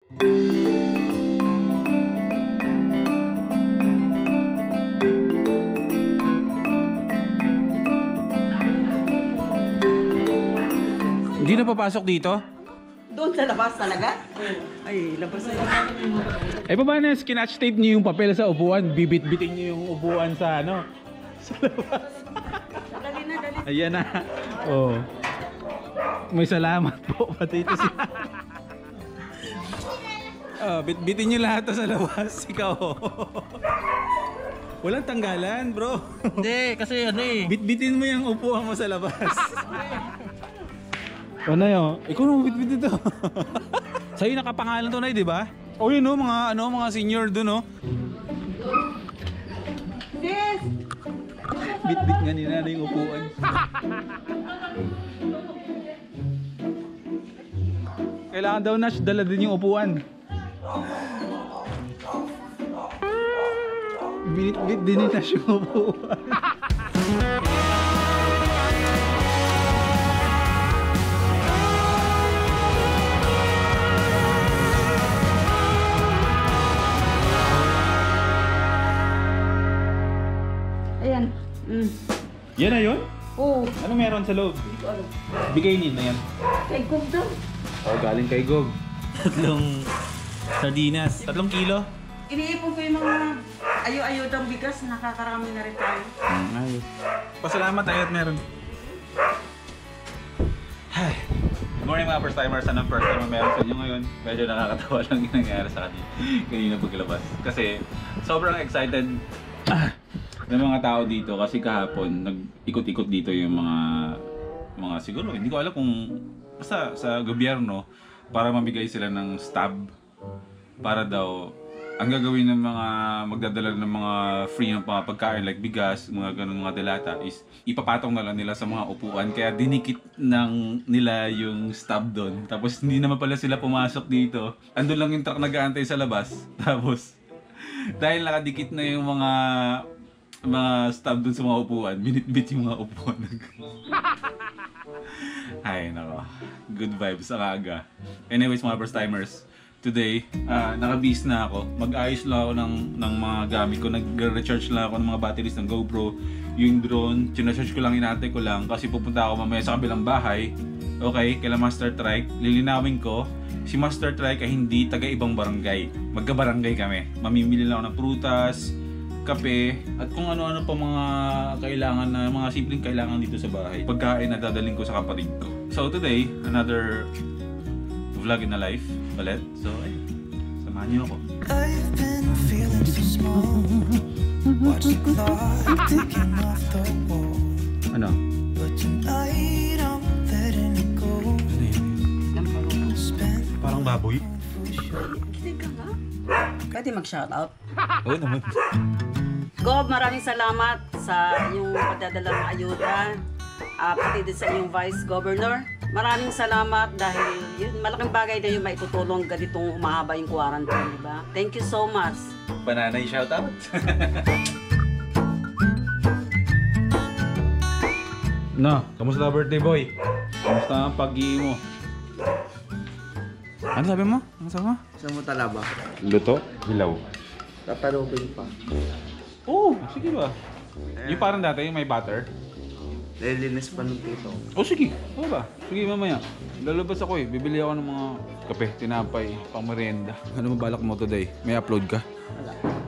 Hindi na papasok dito? Doon sa labas talaga? Ay, labas na yun. Eh, paano na skinatch tape niyo yung papel sa upuan? Bibit-bitin niyo yung upuan sa ano? Sa labas. Dali na, dali. Ayan na. Oh. May salamat po. Pati ito siya. Bit-bitin niyo lahat to sa labas. Ikaw. Walang tanggalan, bro. Hindi, kasi ano eh. Bit-bitin mo yung upuan mo sa labas. Ano yun? Ikaw na bit-bit ito. Sa'yo nakapangalan to na, di ba? O yun, no? Mga senior doon, no? Sis! Bit-bit nga nila na yung upuan. Kailangan daw na dala din yung upuan. Bit-bit din na yung upuan. Ayan. Yan na yun? Oo. Ano meron sa loob? Bikainin na yan. Kay Gub daw. Oh, galing kay Gob. 3 sardinas. 3 kilo? Iniipon ko yung mga ayo-ayodang bigas. Nakakarami na rin tayo. Ayos. Pasalamat tayo at meron. Hi. Good morning mga first timers. Anong first time meron sa inyo ngayon? Medyo nakakatawa lang yung nangyari sa akin kanina paglabas. Kasi sobrang excited ng mga tao dito kasi kahapon nag-ikot-ikot dito yung mga siguro hindi ko alam kung basta sa gobyerno para mamigay sila ng stab para daw ang gagawin ng mga magdadala ng mga free ng mga pagkain like bigas, mga ganun mga delata is ipapatong na lang nila sa mga upuan kaya dinikit nila yung stab doon tapos hindi naman pala sila pumasok dito andun lang yung truck nag-aantay sa labas tapos dahil nakadikit na yung mga stab dun sa mga upuan, binitbit yung mga upuan. Ay, nako. Good vibes ang aga. Anyways, mga first timers, today, naka-bis na ako. Mag-ayos lang ako ng mga gamit ko. Nag-recharge lang ako ng mga batteries ng GoPro. Yung drone, sinacharge ko lang, inatay ko lang kasi pupunta ako mamaya sa kabilang bahay. Okay, kila Master Trike. Lilinawin ko, si Master Trike ay hindi taga-ibang barangay. Magka-barangay kami. Mamimili lang ako ng prutas, kape, at kung ano-ano pa mga kailangan na mga simpleng kailangan dito sa bahay. Pagkain na dadaling ko sa kapatid ko. So today, another vlog in a life ulit. So, samahan niyo ako. I've been feeling so small. Watch the clock ticking off the wall. Ano? But tonight I'm letting it go. Spend Parang baboy? Hindi ka nga. Pwede mag-shoutout. Oo naman. Gob, maraming salamat sa iyong pagdadalang ayuda. Pati din sa iyong Vice Governor. Maraming salamat dahil yun, malaking bagay na yung maitutulong ganitong umahaba yung quarantine, di ba? Thank you so much. Bananay shoutout. No, kamusta birthday boy? Kamusta ang pag-iwi mo? Ano sabi mo? Ano sabi mo? Saan mo talaba? Luto? Hilaw. Tatalupin pa. Oo, sige ba? Yung parang dati, yung may butter. Nililinis pa ng tito. Oh, sige. Oo ba? Sige, mamaya. Lalabas ako eh. Bibili ako ng mga kape, tinapay, pang merienda. Ano mabalak mo today? May upload ka?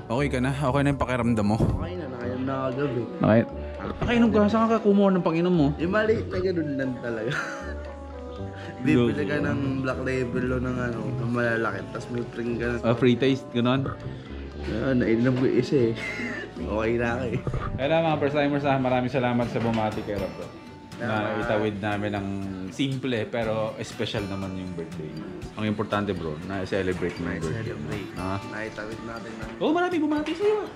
Okay ka na? Okay na yung pakiramdam mo? Okay na, nakainom na kagabi. Okay. Nakainom ka? Saan ka kumuha ng panginom mo? Yung maliit na ganun lang talaga. Bibili ka ng black label o ng ano, ng malalaki. Tapos may pring ka na. Free taste, gano'n? Nainom ko isa eh. Okay na ako eh. Kaya mga first timers maraming salamat sa bumati kay Rob. Na itawid namin ng simple pero special naman yung birthday. Ang importante bro, na-celebrate mo yung birthday. Celebrate. Ha? Naitawid natin na. Oh, maraming bumati sa'yo.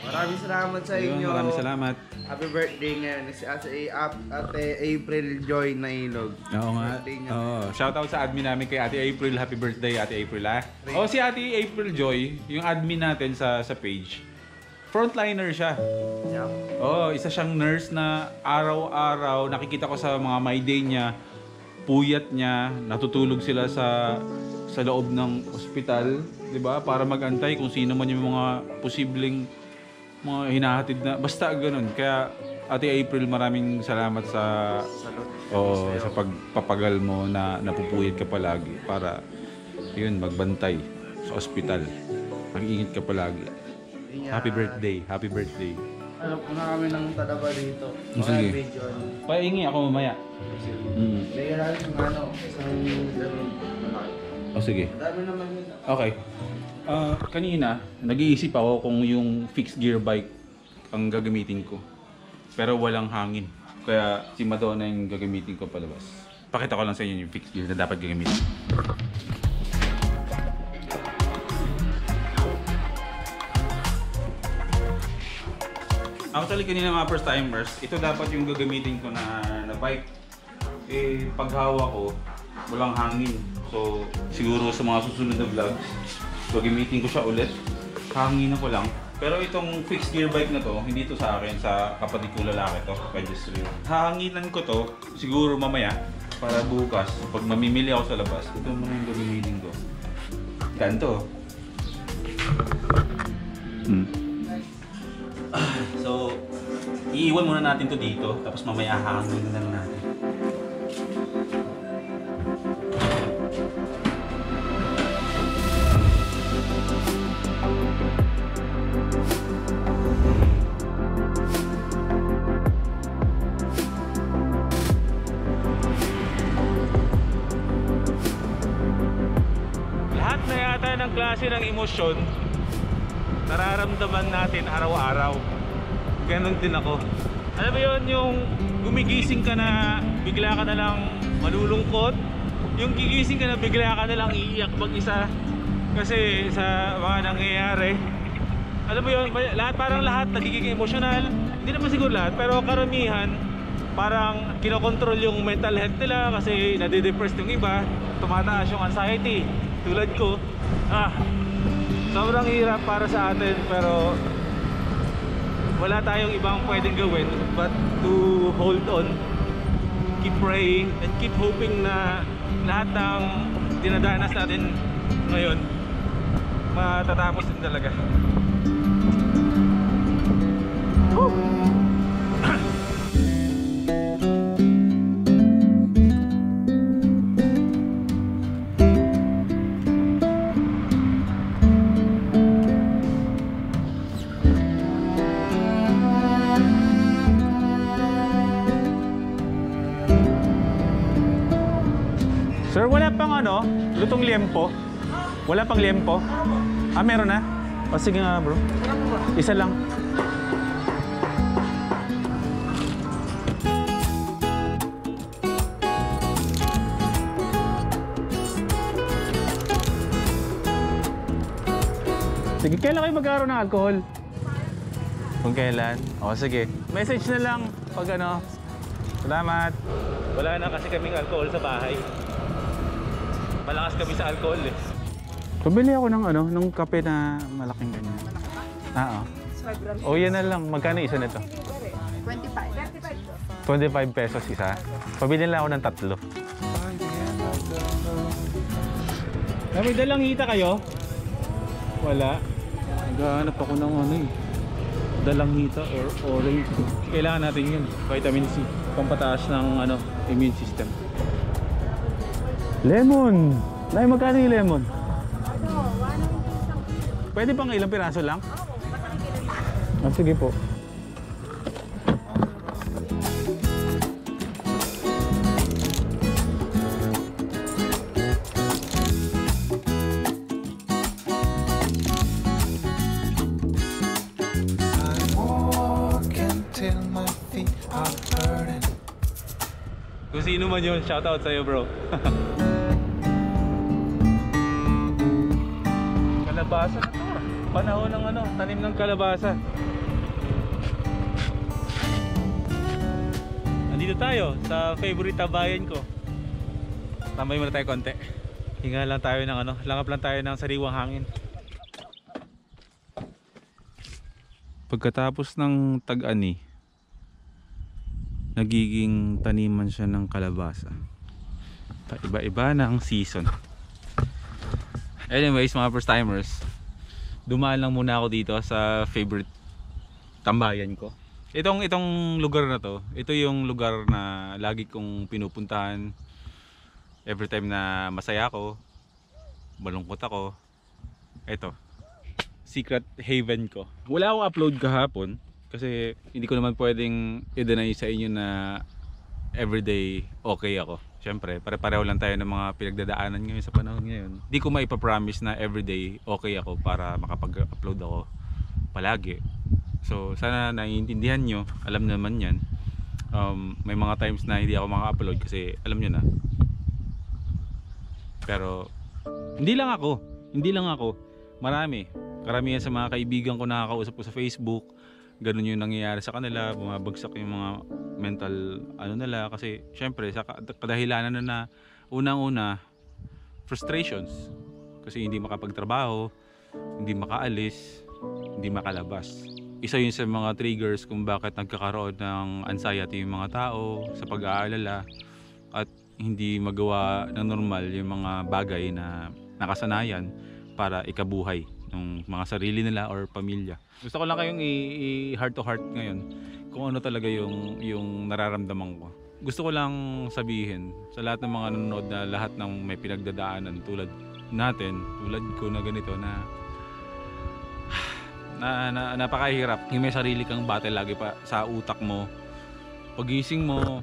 Maraming salamat sa Ayun, inyo. maraming salamat. Happy birthday ngayon. Si Ate April Joy Nailog. Oo nga. Birthday niya. Oh, shoutout sa admin namin kay Ate April. Happy birthday Ate April ha. Oh, si Ate April Joy, yung admin natin sa page. Frontliner siya. Yeah. Oh, isa siyang nurse na araw-araw nakikita ko sa mga my day niya, puyat niya, natutulog sila sa sa loob ng ospital, 'di ba? Para magantay kung sino man yung mga posibleng mga hinahatid na basta ganun. Kaya Ate April, maraming salamat sa sa pagpapagal mo na napupuyat ka palagi para yun magbantay sa ospital. Mag-ingat ka palagi. Happy birthday. Happy birthday. Ano po na kami ng tadaba dito. Sige. Video. Paingi ako mamaya. Bigyan natin yung isang ganun. O sige. Dami naman yun. Okay. Kanina, nag-iisip ako kung yung fixed gear bike ang gagamitin ko. Pero walang hangin. Kaya si Madonna yung gagamitin ko palabas. Pakita ko lang sa inyo yung fixed gear na dapat gagamitin. Actually, kanina mga first timers, ito dapat yung gagamitin ko na bike. Eh, paghawa ko, walang hangin. So, siguro sa mga susunod na vlogs, gagamitin ko siya ulit. Hanginan ko lang. Pero itong fixed gear bike na to, hindi to sa akin, sa kapatid ko lalaki to, pedestrian. Hahanginan ko to, siguro mamaya, para bukas, pag mamimili ako sa labas, ito muna yung gagamitin ko. Ganto. So, iiwan muna natin to dito, tapos mamaya hahanginan na lang natin. Ng klase ng emosyon nararamdaman natin araw-araw. Ganon din ako. Alam mo yun, yung gumigising ka na bigla ka na lang malulungkot, yung gigising ka na bigla ka na lang iiyak mag-isa kasi sa mga nangyayari. Alam mo yun, parang lahat nagiging emosyonal. Hindi naman siguro lahat, pero karamihan parang kinokontrol yung mental health nila kasi nade-depress yung iba, tumataas yung anxiety tulad ko. Sobrang hirap para sa atin, pero wala tayong ibang pwedeng gawin but to hold on, keep praying and keep hoping na lahat ng dinadanas natin ngayon matatapos din talaga. Sir, wala pang lutong liempo? Wala pang liempo? Meron na? O sige nga bro. Isa lang. Sige, kailan kayo magkaroon ng alcohol? Kung kailan? O sige. Message na lang pag Salamat. Wala na kasi kaming alcohol sa bahay. Malakas kami sa alcohol eh. Pabili ako ng kape na malaking ganyan. O yan na lang. Magkano isa nito? 25 pesos isa. Pabili lang ako ng 3. May dalang hita kayo? Wala. Naghahanap ako ng dalang hita or orange. Kailangan natin yun. Vitamin C. Pampataas ng immune system. Lemon! Nay, magkano yung lemon? Pwede pang ilang piraso lang? Sige po. Kung sino man yun, shoutout sa'yo bro. Kalabasa na to. Panahon ng tanim ng kalabasa. Nandito tayo sa favorite bayan ko. Tambay muna tayo konti. Hinga lang tayo ng langap lang tayo ng sariwang hangin. Pagkatapos ng tag-ani, nagiging taniman siya ng kalabasa. Iba-iba na ang season. Anyways, mga first timers, dumaan lang muna ako dito sa favorite tambayan ko. Itong lugar na to, ito yung lugar na lagi kong pinupuntahan every time na masaya ako, malungkot ako. Ito, secret haven ko. Wala akong upload kahapon kasi hindi ko naman pwedeng i-deny sa inyo na everyday okay ako. Siyempre, pare-pareho lang tayo ng mga pinagdadaanan ngayon sa panahon ngayon. Hindi ko maipapromise na everyday okay ako para makapag-upload ako palagi. So sana naiintindihan nyo, alam naman yan. May mga times na hindi ako maka-upload kasi alam nyo na. Pero hindi lang ako, marami. Karamihan sa mga kaibigan ko nakakausap ko sa Facebook, ganun yung nangyayari sa kanila, bumabagsak yung mga mental nila kasi syempre sa kadahilanan na unang-una frustrations kasi hindi makapagtrabaho, hindi makaalis, hindi makalabas. Isa yun sa mga triggers kung bakit nagkakaroon ng anxiety yung mga tao sa pag-aalala at hindi magawa ng normal yung mga bagay na nakasanayan para ikabuhay ng mga sarili nila or pamilya. Gusto ko lang kayong i-heart to heart ngayon kung ano talaga yung nararamdaman ko. Gusto ko lang sabihin sa lahat ng mga nanonood na lahat ng may pinagdadaanan tulad natin, tulad ko na ganito na napakahirap. Yung may sarili kang battle lagi pa sa utak mo. Pagising mo,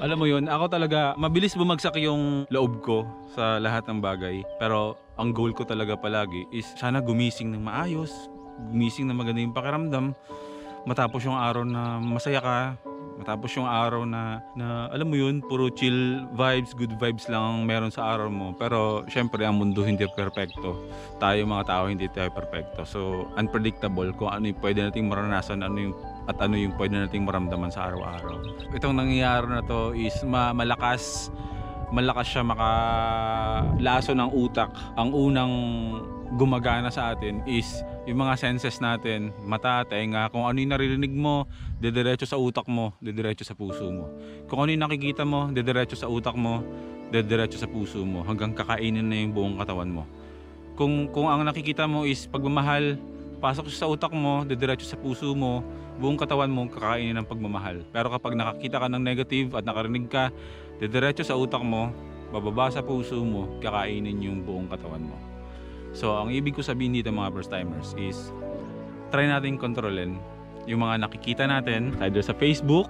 alam mo yun, ako talaga mabilis bumagsak yung loob ko sa lahat ng bagay. Pero ang goal ko talaga palagi is sana gumising ng maayos, gumising na maganda yung pakiramdam, matapos yung araw na masaya ka, matapos yung araw na alam mo yun, puro chill vibes, good vibes lang ang meron sa araw mo. Pero syempre ang mundo hindi perfecto. Tayo mga tao hindi tayo perfecto. So unpredictable kung ano yung pwede nating maranasan, ano yung pwede nating maramdaman sa araw-araw. Itong nangyayari na to is malakas siya makalaso ng utak. Ang unang gumagana sa atin is yung mga senses natin, mata, tenga, kung ano yung naririnig mo, dediretso sa utak mo, dediretso sa puso mo. Kung ano yung nakikita mo, dediretso sa utak mo, dediretso sa puso mo, hanggang kakainin na yung buong katawan mo. Kung ang nakikita mo is pagmamahal, pasok sa utak mo, dediretso sa puso mo, buong katawan mo kakainin ng pagmamahal. Pero kapag nakakita ka ng negative at nakarinig ka, dediretso sa utak mo, bababa sa puso mo, kakainin yung buong katawan mo. So ang ibig ko sabihin dito mga first timers is try natin kontrolin yung mga nakikita natin either sa Facebook,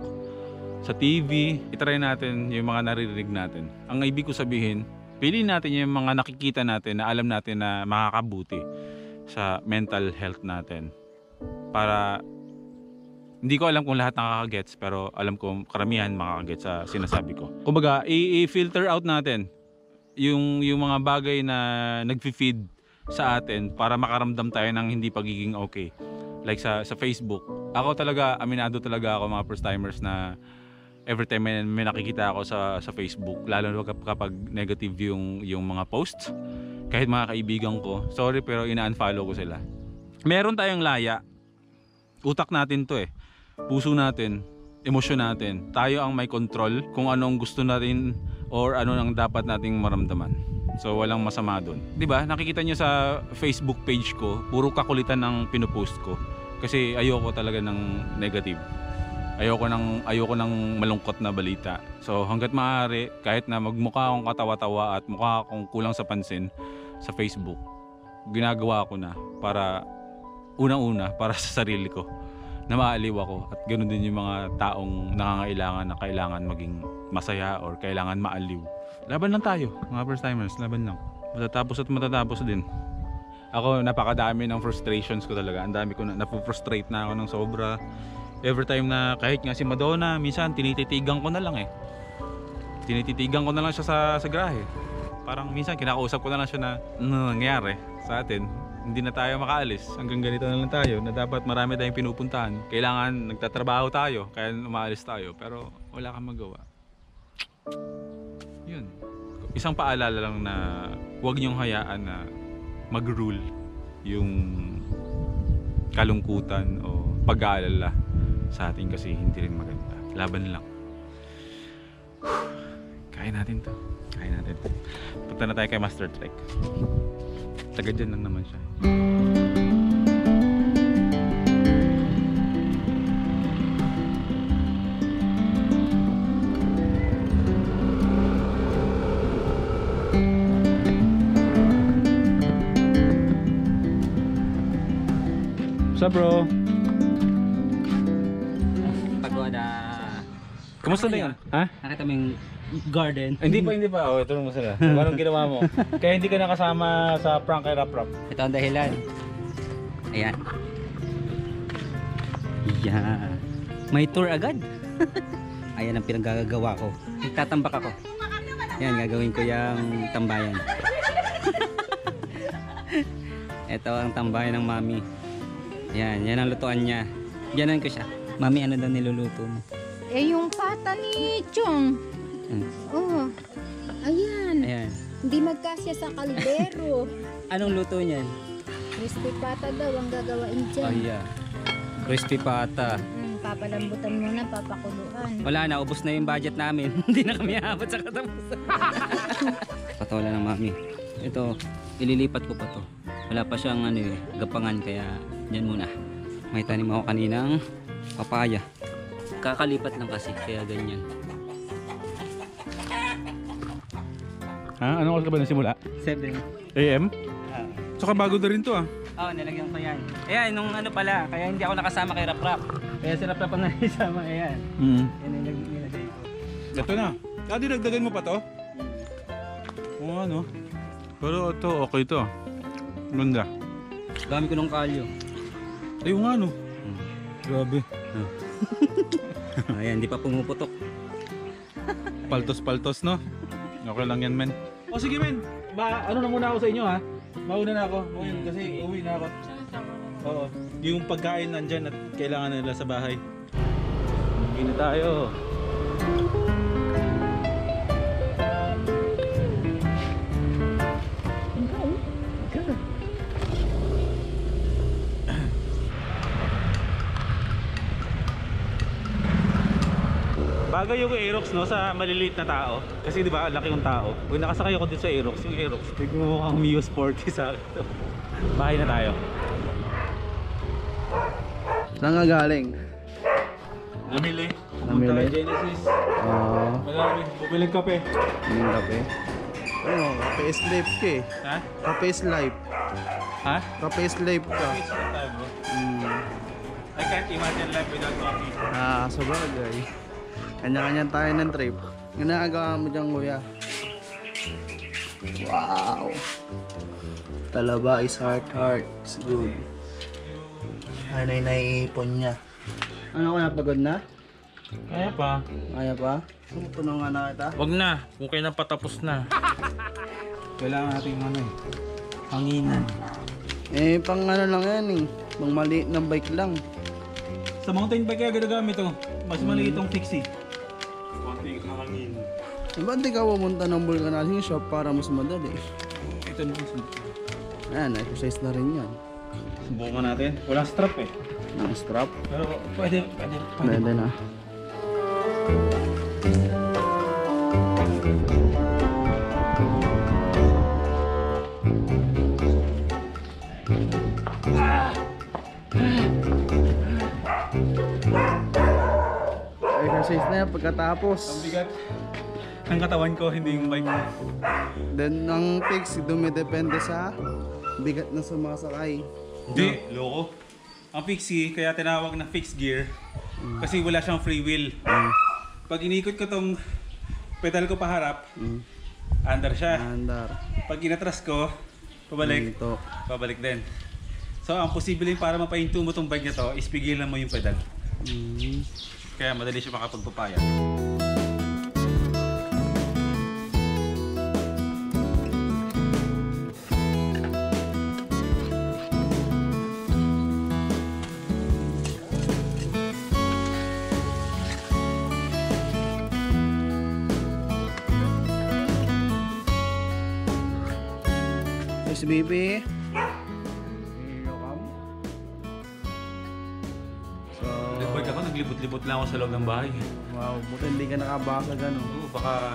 sa TV, itry natin yung mga naririnig natin. Ang ibig ko sabihin, piliin natin yung mga nakikita natin na alam natin na makakabuti sa mental health natin. Para hindi ko alam kung lahat nakakagets pero alam ko karamihan makakagets sa sinasabi ko. Kumbaga, i-filter out natin yung mga bagay na nagfi-feed sa atin para makaramdam tayo ng hindi pagiging okay. Like sa Facebook. Ako talaga, aminado talaga ako mga first timers na every time may nakikita ako sa Facebook, lalo na kapag negative yung mga posts, kahit mga kaibigan ko, sorry pero ina-unfollow ko sila. Meron tayong laya. Utak natin to eh. Puso natin, emosyon natin. Tayo ang may control kung anong gusto natin or ano ang dapat nating maramdaman. So walang masama doon. 'Di ba? Nakikita niyo sa Facebook page ko, puro kakulitan ng pinopost ko kasi ayoko talaga ng negative. Ayoko ng malungkot na balita. So hangga't maaari, kahit na magmukha akong katawa-tawa at mukha akong kulang sa pansin sa Facebook, ginagawa ko na para unang-una para sa sarili ko na maaliw ako at ganoon din yung mga taong nangangailangan na kailangan maging masaya or kailangan maaliw. Laban lang tayo, mga first timers, laban lang. Matatapos at matatapos din. Ako, napakadami ng frustrations ko talaga. Ang dami ko na-frustrate na ako ng sobra. Every time na kahit nga si Madonna, minsan tinititigan ko na lang eh. Tinititigan ko na lang siya sa grahe. Parang minsan kinakausap ko na lang siya na ano nangyari sa atin. Hindi na tayo makaalis. Hanggang ganito na lang tayo na dapat marami tayong pinupuntahan. Kailangan nagtatrabaho tayo, kaya umaalis tayo. Pero wala kang magawa. Yun. Isang paalala lang na huwag niyong hayaan na mag-rule yung kalungkutan o pag-aalala sa atin kasi hindi rin maganda. Laban lang. Kaya natin to. Punta na tayo kay Master Trek. Taga dyan lang naman siya. What's up, bro? Pagoda. Kumusta na yun? Ha? Nakita mo yung garden. Hindi pa. Oh, ito mo sila. Anong ginawa mo? Kaya hindi ka nakasama sa prank kay Rap Rap. Ito ang dahilan. Ayan. Yan. May tour agad. Ayan ang pinagagagawa ko. Nagtatambak ako. Yan, gagawin ko yung tambayan. Ito ang tambayan ng mami. Yan ang lutuan niya. Diyanan ko siya. Mami, ano daw niluluto mo? Eh, yung pata ni Chong. Oh, ayan. Ayan. Hindi magkasya sa kaldero. Anong luto niyan? Crispy pata daw ang gagawain dyan. Yeah. Crispy pata. Papalambutan mo na, papakuluan. Wala na, ubos na yung budget namin. Hindi na kami aabot sa katapusan. Patola ng mami. Ito, ililipat ko pa to. Wala pa siyang gapangan, kaya yan muna. May tanim ako kaninang papaya. Kakalipat lang kasi, kaya ganyan. Ha? Anong oras ka ba nasimula? 7. AM? Tsaka bago na rin to ah. Oo, nilagyan ko yan. Ayan, nung ano pala, kaya hindi ako nakasama kay Rap Rap. Kaya si Rap Rap ang nakisama, ayan. Yan ang nilagay ko. Ito na. Dinagdagan mo pa to? Oo ano. Pero ito, okay to. Ganda. Dami ko ng kalyo. Ayun nga no. Grabe. Ayan, di pa pumuputok. Paltos-paltos no? Okay lang yan men. O sige men. Ano na muna ako sa inyo ha. Mauna na ako. Ngayon kasi uwi na ako. Oo. Yung pagkain nandyan at kailangan nila sa bahay. Uwi na tayo. Bagay yung Aerox no sa maliliit na tao. Kasi di ba, laki yung tao. Pag nakasakay ako dito sa Aerox, yung Aerox, tignan mo mukhang Mio Sporty sa akin. Bahay na tayo. Saan nga galing? Namili. Namili? Pumunta kay Genesis. Oo. Marami. Bubiling kape. Yung kape. Ano, kape is life ka eh. Ha? Kape is life. Ha? Kape is life ka. It's not time bro. I can't imagine life without coffee. Sabagay. Kanya-kanya tayo ng trip. Ginagawa mo dyan, kuya. Wow. Talaba is heart. It's good. Ano yung naiipon niya? Ano ka napagod na? Kaya pa. Kaya pa? Tulungan na kita. Wag na, kung kayo na patapos na. Kailangan natin yung ano eh. Hanginan. Eh, pang ano lang yan eh. Pang maliit na bike lang. Sa mountain bike kaya ginagamit to. Mas maliit itong fixie. Eh, ba't di ka pumunta ng vulcanizing shop para mas madali? Ito na yung Ayan, exercise na rin yan. subukan natin. Walang strap eh. Ang strap. Pero pwede. Pwede na. Exercise na yan pagkatapos. Ang bigat ng katawan ko, hindi yung bike. Then ang fix, dumidepende sa bigat na sumasakay. Hindi, loko. Ang fixie, kaya tinawag na fixed gear. Kasi wala siyang free wheel. Pag inikot ko tong pedal ko paharap, under siya. Andar. Pag inatras ko, pabalik. Ito. Pabalik din. So ang posibleng para mapahinto mo tong bike na to, is pigilan mo yung pedal. Kaya madali siya makapagpapaya. Yes, baby. Nagbike ako, naglibot-libot lang ako sa loob ng bahay. Wow, buti hindi ka nakabasa gano'n. Oo, baka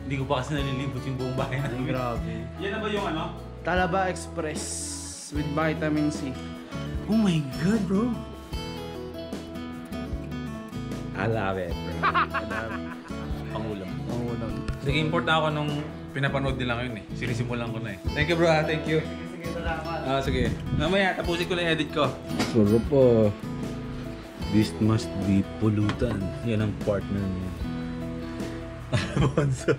hindi ko pa kasi nalilibot yung buong bahay namin. Grabe. Yan na ba yung ano? Talaba Express with vitamin C. Oh my God, bro. I love it, bro. Pangulam. Pangulam. Sige, import na ako nung pinapanood nila ngayon eh. Sinisimulan ko na eh. Thank you, bro. Thank you. Sige, salamat. Sige. Mamaya, tapusin ko na yung edit ko. Sarap po. This must be pulutan. Yan ang partner niya. Alfonso.